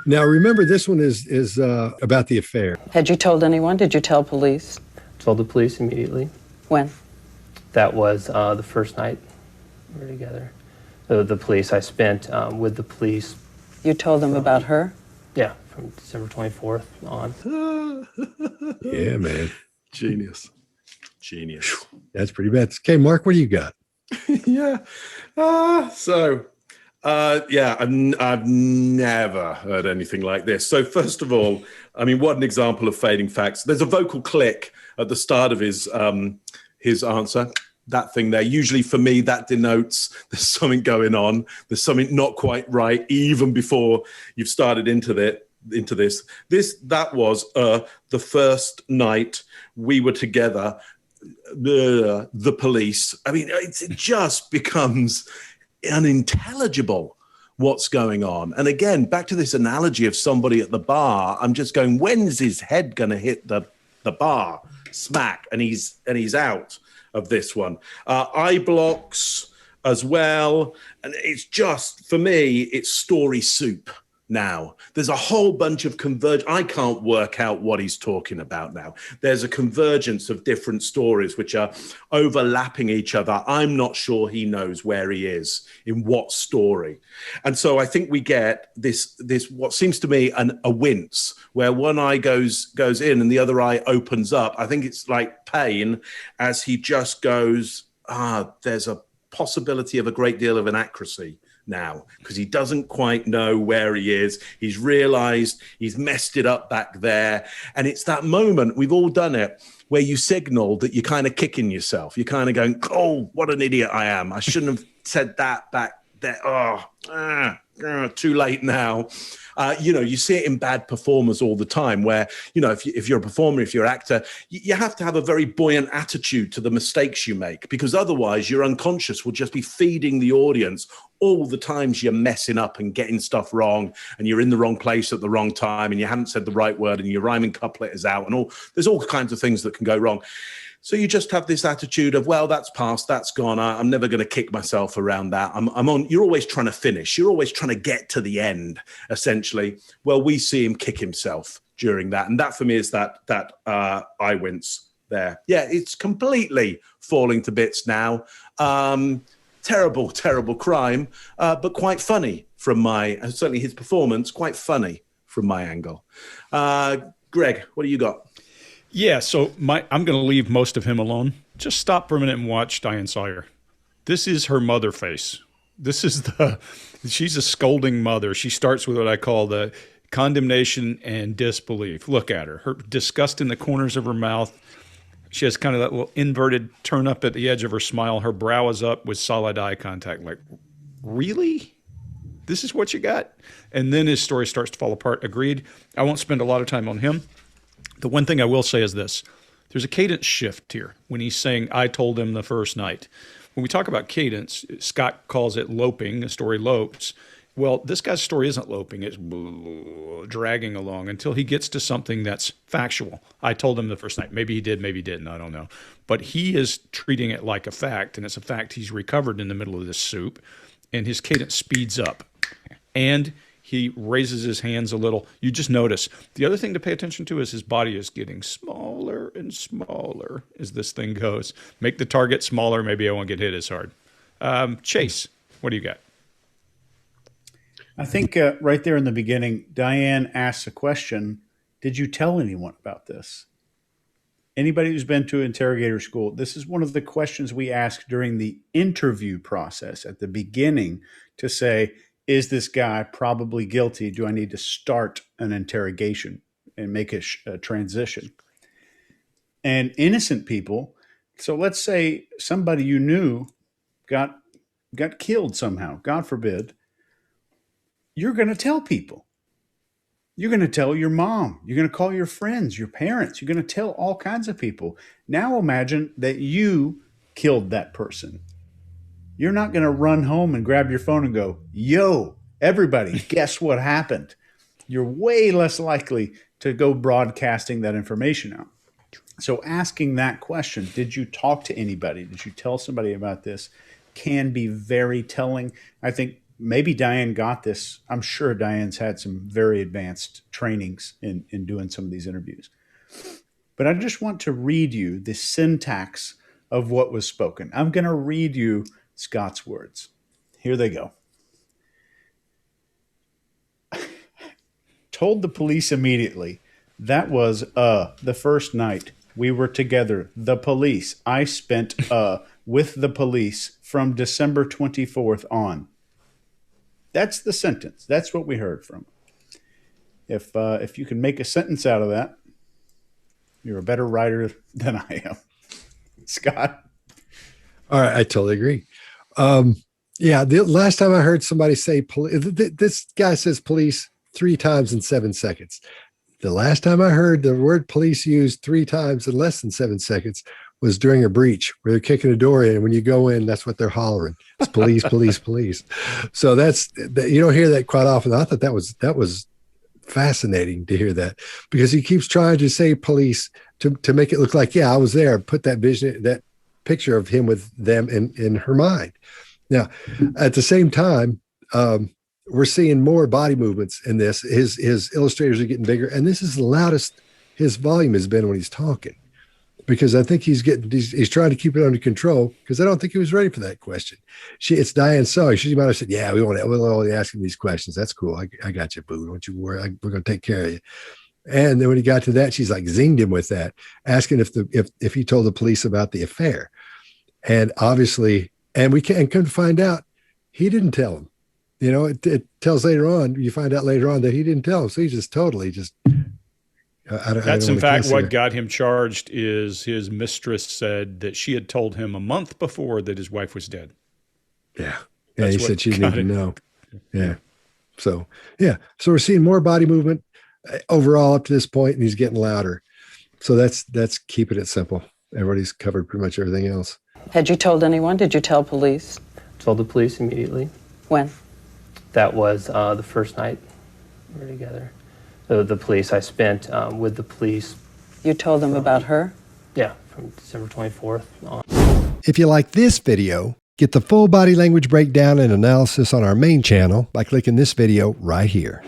Now, remember, this one is about the affair. Had you told anyone? Did you tell police? Told the police immediately. When? That was the first night we were together. The police, I spent with the police. You told them about her? Yeah, from December 24th on. Yeah, man. Genius. That's pretty bad. Okay, Mark, what do you got? Yeah. I've never heard anything like this. So first of all, I mean, what an example of fading facts. There's a vocal click at the start of his answer. That thing there. Usually for me, that denotes there's something going on. There's something not quite right, even before you've started into this. That was the first night we were together. The police. I mean, it just becomes unintelligible what's going on. And again, back to this analogy of somebody at the bar. I'm just going, when's his head going to hit the bar? Smack, and he's out of this one. Eye blocks as well. And it's just, for me, it's story soup now. There's a whole bunch of I can't work out what he's talking about now. There's a convergence of different stories which are overlapping each other. I'm not sure he knows where he is in what story. And so I think we get this what seems to me a wince, where one eye goes in and the other eye opens up. I think it's like pain as he just goes, there's a possibility of a great deal of inaccuracy now, because he doesn't quite know where he is. He's realized he's messed it up back there. And it's that moment, we've all done it, where you signal that you're kind of kicking yourself. You're kind of going, oh, what an idiot I am. I shouldn't have said that back there. Too late now. You see it in bad performers all the time where, if you're a performer, if you're an actor, you have to have a very buoyant attitude to the mistakes you make, because otherwise your unconscious will just be feeding the audience all the times you're messing up and getting stuff wrong and you're in the wrong place at the wrong time and you haven't said the right word and your rhyming couplet is out and there's all kinds of things that can go wrong. So you just have this attitude of, well, that's past, that's gone. I'm never going to kick myself around that. I'm on. You're always trying to finish. You're always trying to get to the end, essentially. Well, we see him kick himself during that. And that for me is that I wince there. Yeah, it's completely falling to bits now. Terrible, terrible crime, but quite funny from certainly his performance, quite funny from my angle. Greg, what do you got? Yeah, so I'm going to leave most of him alone. Just stop for a minute and watch Diane Sawyer. This is her mother face. She's a scolding mother. She starts with what I call the condemnation and disbelief. Look at her disgust in the corners of her mouth. She has kind of that little inverted turn up at the edge of her smile. Her brow is up with solid eye contact. Like, really? This is what you got? And then his story starts to fall apart. Agreed. I won't spend a lot of time on him. The one thing I will say is this. There's a cadence shift here when he's saying, I told him the first night. When we talk about cadence, Scott calls it loping. The story lopes. Well, this guy's story isn't loping. It's dragging along until he gets to something that's factual. I told him the first night. Maybe he did, maybe he didn't. I don't know. But he is treating it like a fact, and it's a fact he's recovered in the middle of this soup, and his cadence speeds up. And he raises his hands a little. You just notice. The other thing to pay attention to is his body is getting smaller and smaller as this thing goes. Make the target smaller. Maybe I won't get hit as hard. Chase, what do you got? I think right there in the beginning, Diane asks a question. Did you tell anyone about this? Anybody who's been to interrogator school, this is one of the questions we ask during the interview process at the beginning to say, is this guy probably guilty? Do I need to start an interrogation and make a transition? And innocent people, so let's say somebody you knew got killed somehow, God forbid, you're going to tell people. You're going to tell your mom. You're going to call your friends, your parents. You're going to tell all kinds of people. Now imagine that you killed that person. You're not going to run home and grab your phone and go, yo, everybody, guess what happened? You're way less likely to go broadcasting that information out. So asking that question, did you talk to anybody? Did you tell somebody about this? Can be very telling. I think maybe Diane got this. I'm sure Diane's had some very advanced trainings in doing some of these interviews. But I just want to read you the syntax of what was spoken. I'm going to read you Scott's words. Here they go. Told the police immediately. That was the first night we were together. The police. I spent with the police from December 24th on. That's the sentence. That's what we heard from. If you can make a sentence out of that, you're a better writer than I am. Scott? All right, I totally agree. Yeah, the last time I heard somebody say this guy says police 3 times in 7 seconds. The last time I heard the word police used 3 times in less than 7 seconds was during a breach where they're kicking a door in. And when you go in, that's what they're hollering. It's police, police, police. So you don't hear that quite often. I thought that was fascinating to hear that, because he keeps trying to say police to make it look like, yeah, I was there, put that vision, that picture of him with them in her mind. Now, at the same time, we're seeing more body movements in this. His illustrators are getting bigger, and this is the loudest his volume has been when he's talking, because I think he's trying to keep it under control, because I don't think he was ready for that question. It's Diane Sawyer. She might have said, yeah, we'll only ask him these questions. That's cool. I got you, boo. Don't you worry. We're going to take care of you. And then when he got to that, she's like zinged him with that, asking if he told the police about the affair. And obviously, and we couldn't find out, he didn't tell him. You know, it tells later on, you find out later on that he didn't tell him. So he's just totally That's in fact what got him charged. Is his mistress said that she had told him a month before that his wife was dead. Yeah. Yeah, he said she didn't even know. Yeah. So we're seeing more body movement overall up to this point, and he's getting louder. So that's keeping it simple. Everybody's covered pretty much everything else. Had you told anyone? Did you tell police? Told the police immediately. When? That was the first night we were together. The police, I spent with the police. You told them about her? Yeah, from December 24th on. If you like this video, get the full body language breakdown and analysis on our main channel by clicking this video right here.